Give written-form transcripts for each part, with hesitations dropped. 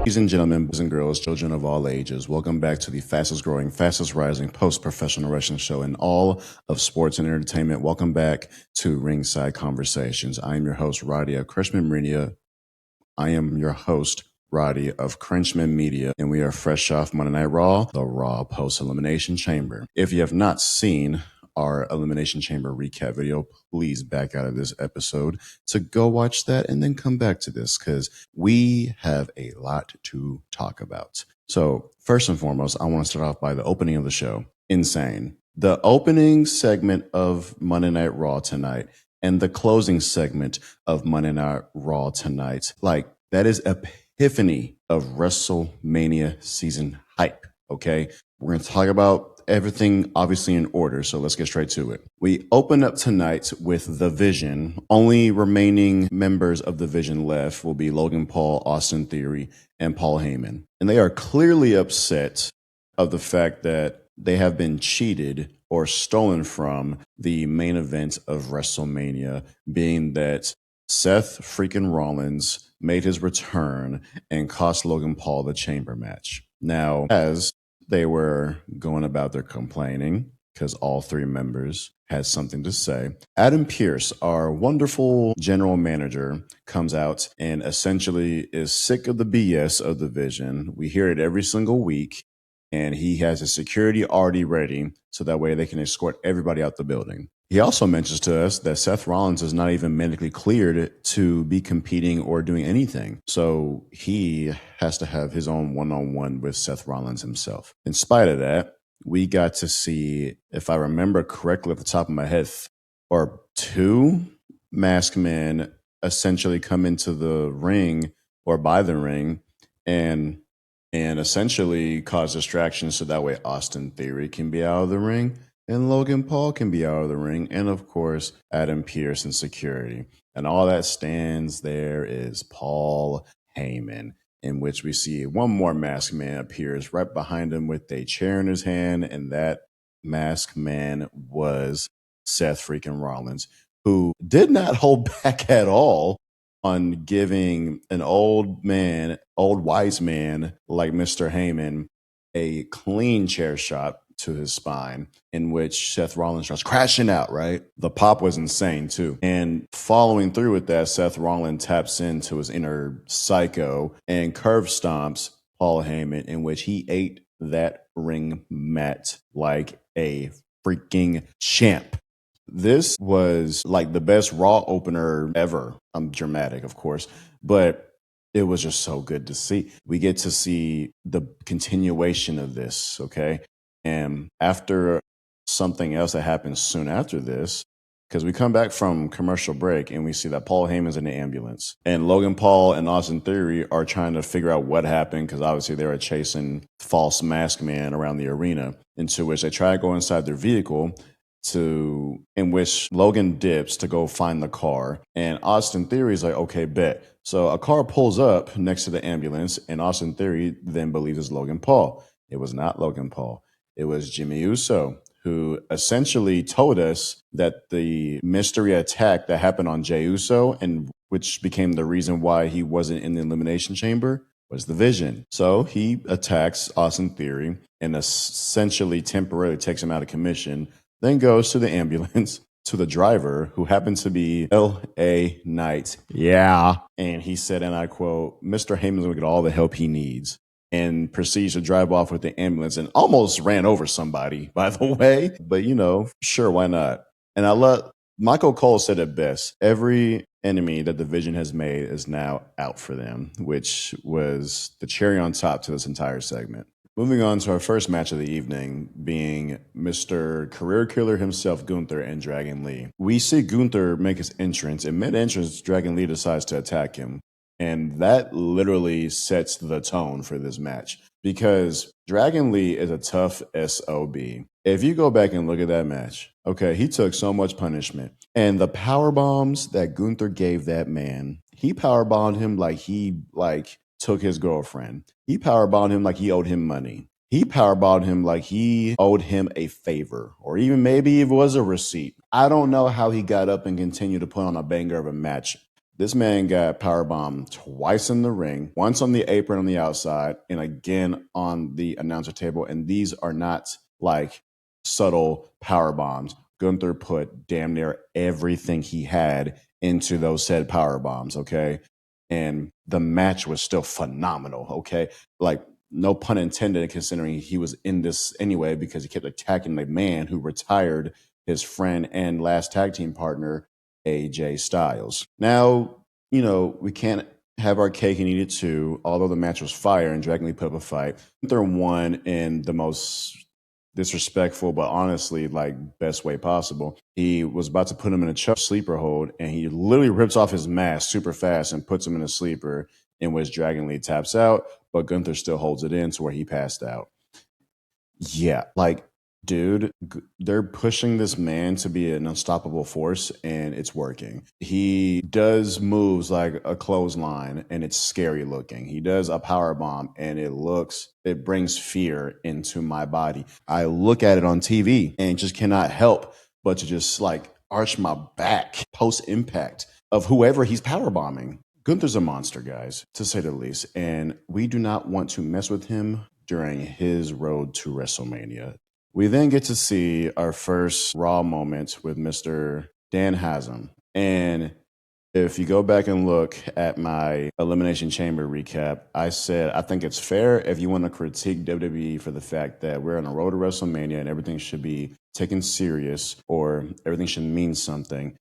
Ladies and gentlemen, boys and girls, children of all ages, welcome back to the fastest growing, fastest rising post-professional wrestling show in all of sports and entertainment. Welcome back to Ringside Conversations. I am your host, Roddy of Crenchman Media. And we are fresh off Monday Night Raw, the Raw post-elimination chamber. If you have not seen our Elimination Chamber recap video, please back out of this episode to go watch that and then come back to this because we have a lot to talk about. So first and foremost, I want to start off by the opening of the show. Insane. The opening segment of Monday Night Raw tonight and the closing segment of Monday Night Raw tonight, like that is epiphany of WrestleMania season hype. Okay. We're going to talk about everything obviously in order, so let's get straight to it. We open up tonight with The Vision. Only remaining members of The Vision left will be Logan Paul, Austin Theory, and Paul Heyman. And they are clearly upset of the fact that they have been cheated or stolen from the main event of WrestleMania, being that Seth freaking Rollins made his return and cost Logan Paul the chamber match. Now, as they were going about their complaining, because all three members had something to say, Adam Pearce, our wonderful general manager, comes out and essentially is sick of the BS of the Vision. We hear it every single week, and he has his security already ready so that way they can escort everybody out the building. He also mentions to us that Seth Rollins is not even medically cleared to be competing or doing anything. So he has to have his own one-on-one with Seth Rollins himself. In spite of that, we got to see, if I remember correctly at the top of my head, or two masked men essentially come into the ring or by the ring and essentially cause distractions so that way Austin Theory can be out of the ring and Logan Paul can be out of the ring, and of course, Adam Pearce and security. And all that stands there is Paul Heyman, in which we see one more masked man appears right behind him with a chair in his hand, and that masked man was Seth freaking Rollins, who did not hold back at all on giving an old wise man like Mr. Heyman a clean chair shot to his spine, in which Seth Rollins starts crashing out, right? The pop was insane too. And following through with that, Seth Rollins taps into his inner psycho and curve stomps Paul Heyman, in which he ate that ring mat like a freaking champ. This was like the best Raw opener ever. I'm dramatic, of course, but it was just so good to see. We get to see the continuation of this, okay? And after something else that happens soon after this, because we come back from commercial break and we see that Paul Heyman's in the ambulance and Logan Paul and Austin Theory are trying to figure out what happened, because obviously they were chasing false masked man around the arena, into which they try to go inside their vehicle, in which Logan dips to go find the car, and Austin Theory is like, okay, bet. So a car pulls up next to the ambulance, and Austin Theory then believes it's Logan Paul. It was not Logan Paul. It was Jimmy Uso, who essentially told us that the mystery attack that happened on Jey Uso, and which became the reason why he wasn't in the Elimination Chamber, was the Vision. So he attacks Austin Theory and essentially temporarily takes him out of commission, then goes to the ambulance to the driver, who happens to be L.A. Knight. Yeah. And he said, and I quote, Mr. Heyman's going to get all the help he needs, and proceeds to drive off with the ambulance and almost ran over somebody, by the way. But, sure, why not? And I love, Michael Cole said it best. Every enemy that the Vision has made is now out for them, which was the cherry on top to this entire segment. Moving on to our first match of the evening, being Mr. Career Killer himself, Gunther, and Dragon Lee. We see Gunther make his entrance, and mid-entrance, Dragon Lee decides to attack him. And that literally sets the tone for this match, because Dragon Lee is a tough SOB. If you go back and look at that match, okay, he took so much punishment. And the power bombs that Gunther gave that man, he power bombed him like he took his girlfriend. He power bombed him like he owed him money. He power bombed him like he owed him a favor, or even maybe it was a receipt. I don't know how he got up and continued to put on a banger of a match This man got powerbombed twice in the ring, once on the apron on the outside, and again on the announcer table. And these are not like subtle power bombs. Gunther put damn near everything he had into those said power bombs, okay? And the match was still phenomenal, okay? Like, no pun intended, considering he was in this anyway, because he kept attacking the man who retired his friend and last tag team partner, AJ Styles. Now, we can't have our cake and eat it too. Although the match was fire and Dragon Lee put up a fight, Gunther won in the most disrespectful, but honestly, like, best way possible. He was about to put him in a choke sleeper hold, and he literally rips off his mask super fast and puts him in a sleeper, in which Dragon Lee taps out, but Gunther still holds it in to where he passed out. Yeah, like, dude, they're pushing this man to be an unstoppable force, and it's working. He does moves like a clothesline, and it's scary looking. He does a power bomb, and it brings fear into my body. I look at it on TV and just cannot help but to just like arch my back post impact of whoever he's power bombing. Gunther's a monster, guys, to say the least, and we do not want to mess with him during his road to WrestleMania. We then get to see our first Raw moment with Mr. Danhausen. And if you go back and look at my Elimination Chamber recap, I said I think it's fair if you want to critique WWE for the fact that we're on a road to WrestleMania and everything should be taken serious or everything should mean something.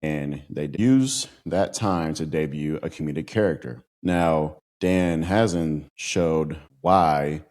And they use that time to debut a comedic character. Now, Danhausen showed why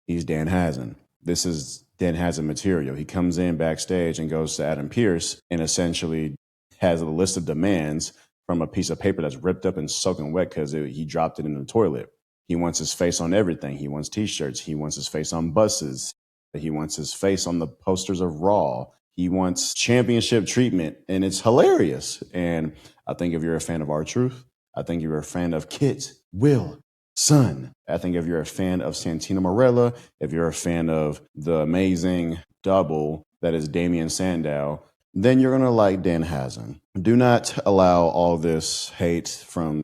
he's Danhausen. This is Danhausen material. He comes in backstage and goes to Adam Pearce and essentially has a list of demands from a piece of paper that's ripped up and soaking wet because he dropped it in the toilet. He wants his face on everything. He wants t-shirts. He wants his face on buses. He wants his face on the posters of Raw. He wants championship treatment, and it's hilarious. And I think if you're a fan of R-Truth, I think if you're a fan of Kit, Will, Son, I think if you're a fan of Santino Marella, if you're a fan of the amazing double that is Damian Sandow, then you're going to like Danhausen. Do not allow all this hate from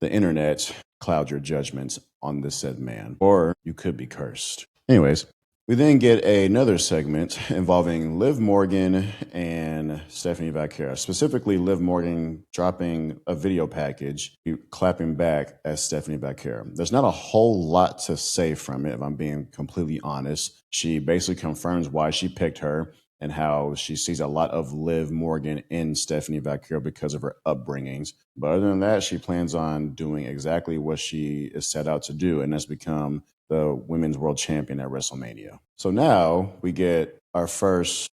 the internet cloud your judgments on this said man, or you could be cursed. Anyways, we then get another segment involving Liv Morgan and Stephanie Vaquera, specifically Liv Morgan dropping a video package, clapping back at Stephanie Vaquera. There's not a whole lot to say from it, if I'm being completely honest. She basically confirms why she picked her and how she sees a lot of Liv Morgan in Stephanie Vaquera because of her upbringings. But other than that, she plans on doing exactly what she is set out to do, and that's become the Women's World Champion at WrestleMania. So now we get our first,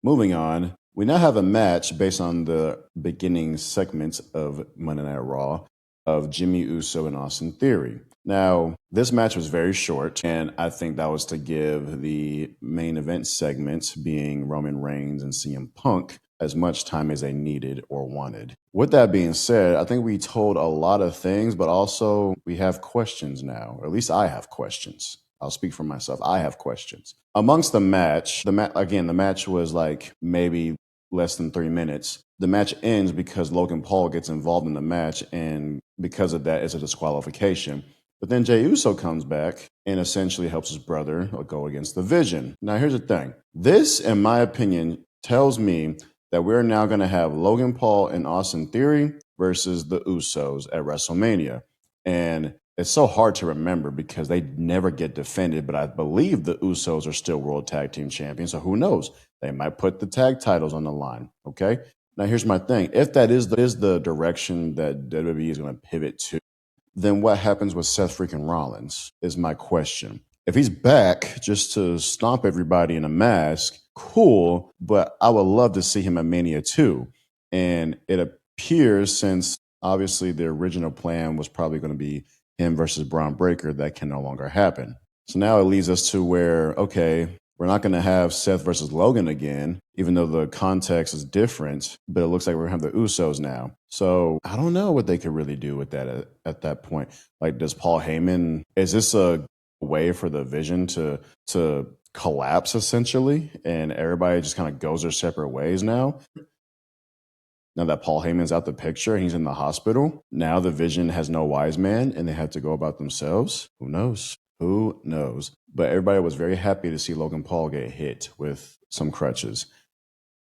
moving on. We now have a match based on the beginning segments of Monday Night Raw of Jimmy Uso and Austin Theory. Now, this match was very short, and I think that was to give the main event segments, being Roman Reigns and CM Punk, as much time as they needed or wanted. With that being said, I think we told a lot of things, but also we have questions now, or at least I have questions. I'll speak for myself. I have questions. Amongst the match, the match was like maybe less than 3 minutes. The match ends because Logan Paul gets involved in the match, and because of that, it's a disqualification. But then Jey Uso comes back and essentially helps his brother go against the Vision. Now, here's the thing. This, in my opinion, tells me that we're now going to have Logan Paul and Austin Theory versus the Usos at WrestleMania. And it's so hard to remember because they never get defended, but I believe the Usos are still World Tag Team Champions, so who knows? They might put the tag titles on the line, okay? Now, here's my thing. If that is the direction that WWE is going to pivot to, then what happens with Seth freaking Rollins is my question. If he's back just to stomp everybody in a mask, cool, but I would love to see him at Mania 2. And it appears, since obviously the original plan was probably going to be him versus Braun Breaker, that can no longer happen. So now it leads us to where, okay, we're not going to have Seth versus Logan again, even though the context is different, but it looks like we're going to have the Usos now. So I don't know what they could really do with that at that point. Like, does Paul Heyman, is this a way for the Vision to collapse essentially, and everybody just kind of goes their separate ways now? Now that Paul Heyman's out the picture and he's in the hospital, now the Vision has no wise man and they have to go about themselves. Who knows? Who knows? But everybody was very happy to see Logan Paul get hit with some crutches.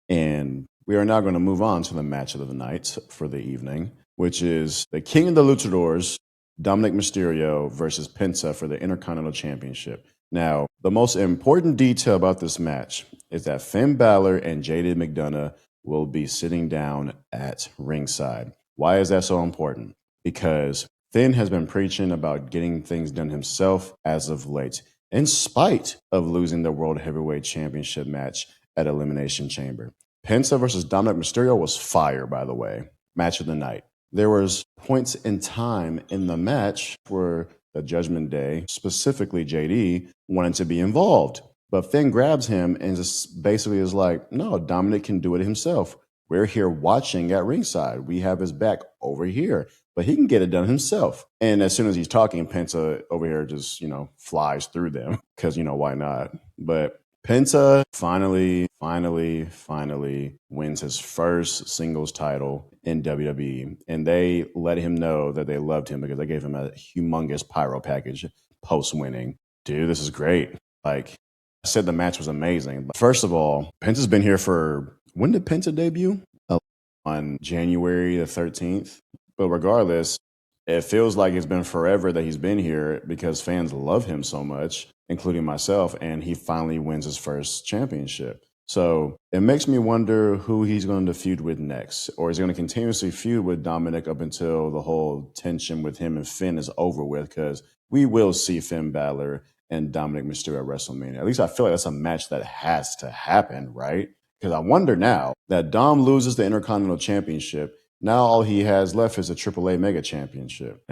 And we are now going to move on to the match of the night for the evening, which is the King of the Luchadors, Dominik Mysterio versus Penta for the Intercontinental Championship. Now, the most important detail about this match is that Finn Balor and JD McDonough will be sitting down at ringside. Why is that so important? Because Finn has been preaching about getting things done himself as of late, in spite of losing the World Heavyweight Championship match at Elimination Chamber. Penta versus Dominik Mysterio was fire, by the way. Match of the night. There was points in time in the match where the Judgment Day, specifically JD, wanted to be involved. But Finn grabs him and just basically is like, no, Dominik can do it himself. We're here watching at ringside. We have his back over here, but he can get it done himself. And as soon as he's talking, Penta over here just, flies through them because, why not? But Penta finally wins his first singles title in WWE. And they let him know that they loved him because they gave him a humongous pyro package post-winning. Dude, this is great. Like I said, the match was amazing. But first of all, Penta's been here for, when did Penta debut? On January the 13th. But regardless, it feels like it's been forever that he's been here because fans love him so much, including myself, and he finally wins his first championship. So it makes me wonder who he's going to feud with next. Or is he going to continuously feud with Dominik up until the whole tension with him and Finn is over with? Because we will see Finn Balor and Dominik Mysterio at WrestleMania. At least I feel like that's a match that has to happen, right? Because I wonder now that Dom loses the Intercontinental Championship, now all he has left is a AAA Mega Championship.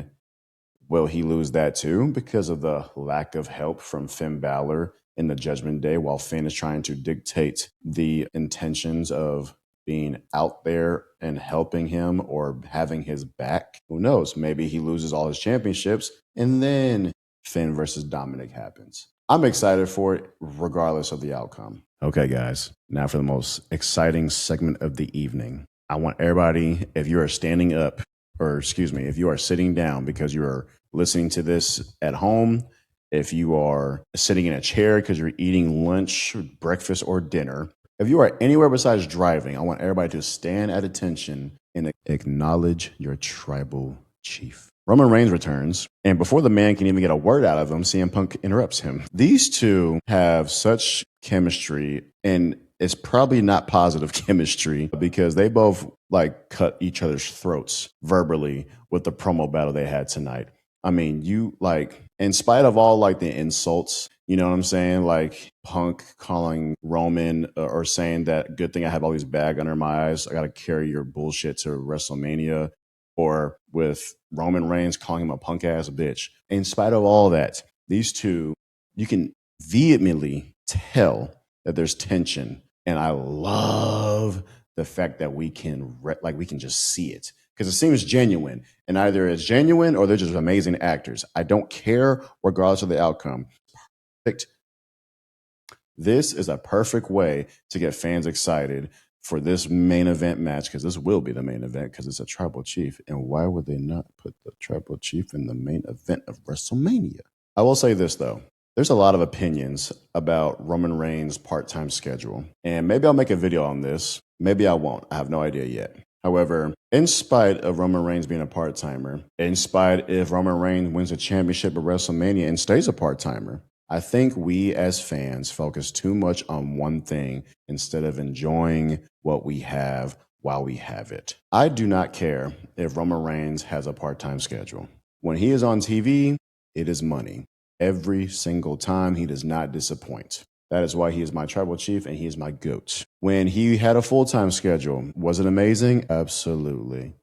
Will he lose that too because of the lack of help from Finn Balor in the Judgment Day while Finn is trying to dictate the intentions of being out there and helping him or having his back? Who knows? Maybe he loses all his championships and then Finn versus Dominik happens. I'm excited for it regardless of the outcome. Okay, guys, now for the most exciting segment of the evening. I want everybody, if you are standing up, if you are sitting down because you are listening to this at home, if you are sitting in a chair because you're eating lunch, breakfast, or dinner, if you are anywhere besides driving, I want everybody to stand at attention and acknowledge your tribal chief. Roman Reigns returns, and before the man can even get a word out of him, CM Punk interrupts him. These two have such chemistry, and it's probably not positive chemistry because they both cut each other's throats verbally with the promo battle they had tonight. I mean, in spite of all the insults, you know what I'm saying? Like Punk calling Roman or saying that good thing I have all these bags under my eyes. I got to carry your bullshit to WrestleMania. Or with Roman Reigns calling him a punk ass bitch. In spite of all that, these two, you can vehemently tell that there's tension. And I love the fact that we can just see it because it seems genuine, and either it's genuine or they're just amazing actors. I don't care regardless of the outcome. Perfect. This is a perfect way to get fans excited for this main event match, because this will be the main event because it's a tribal chief. And why would they not put the tribal chief in the main event of WrestleMania? I will say this, though. There's a lot of opinions about Roman Reigns' part-time schedule. And maybe I'll make a video on this. Maybe I won't. I have no idea yet. However, in spite of Roman Reigns being a part-timer, in spite if Roman Reigns wins a championship at WrestleMania and stays a part-timer, I think we as fans focus too much on one thing instead of enjoying what we have while we have it. I do not care if Roman Reigns has a part-time schedule. When he is on TV, it is money. Every single time, he does not disappoint. That is why he is my tribal chief and he is my GOAT. When he had a full-time schedule, was it amazing? Absolutely.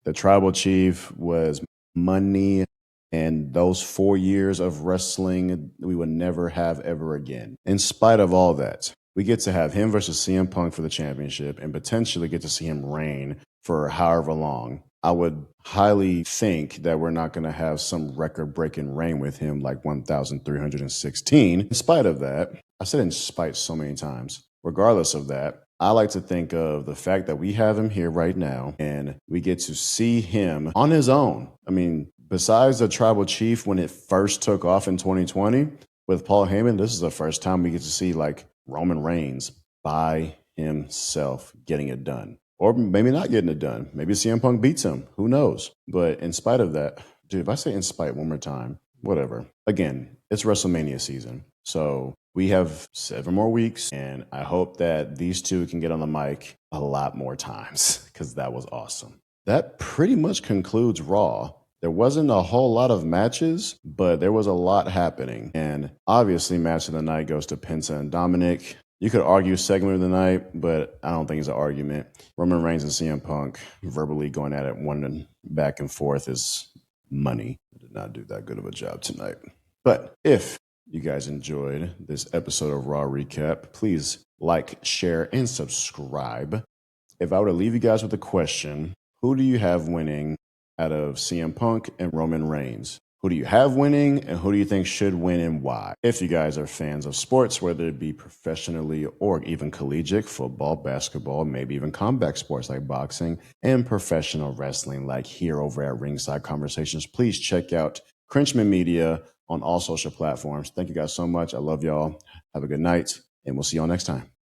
The tribal chief was money. And those 4 years of wrestling, we would never have ever again. In spite of all that, we get to have him versus CM Punk for the championship and potentially get to see him reign for however long. I would highly think that we're not going to have some record-breaking reign with him like 1,316. In spite of that, I said in spite so many times. Regardless of that, I like to think of the fact that we have him here right now and we get to see him on his own. I mean, besides the tribal chief when it first took off in 2020 with Paul Heyman, this is the first time we get to see like Roman Reigns by himself getting it done. Or maybe not getting it done. Maybe CM Punk beats him. Who knows? But in spite of that, dude, if I say in spite one more time, whatever. Again, it's WrestleMania season. So we have 7 more weeks, and I hope that these two can get on the mic a lot more times because that was awesome. That pretty much concludes Raw. There wasn't a whole lot of matches, but there was a lot happening. And obviously, match of the night goes to Penta and Dominik. You could argue segment of the night, but I don't think it's an argument. Roman Reigns and CM Punk verbally going at it one back and forth is money. I did not do that good of a job tonight. But if you guys enjoyed this episode of Raw Recap, please like, share, and subscribe. If I were to leave you guys with a question, who do you have winning out of CM Punk and Roman Reigns? Who do you have winning, and who do you think should win and why? If you guys are fans of sports, whether it be professionally or even collegiate, football, basketball, maybe even combat sports like boxing, and professional wrestling like here over at Ringside Conversations, please check out Crinchman Media on all social platforms. Thank you guys so much. I love y'all. Have a good night, and we'll see y'all next time.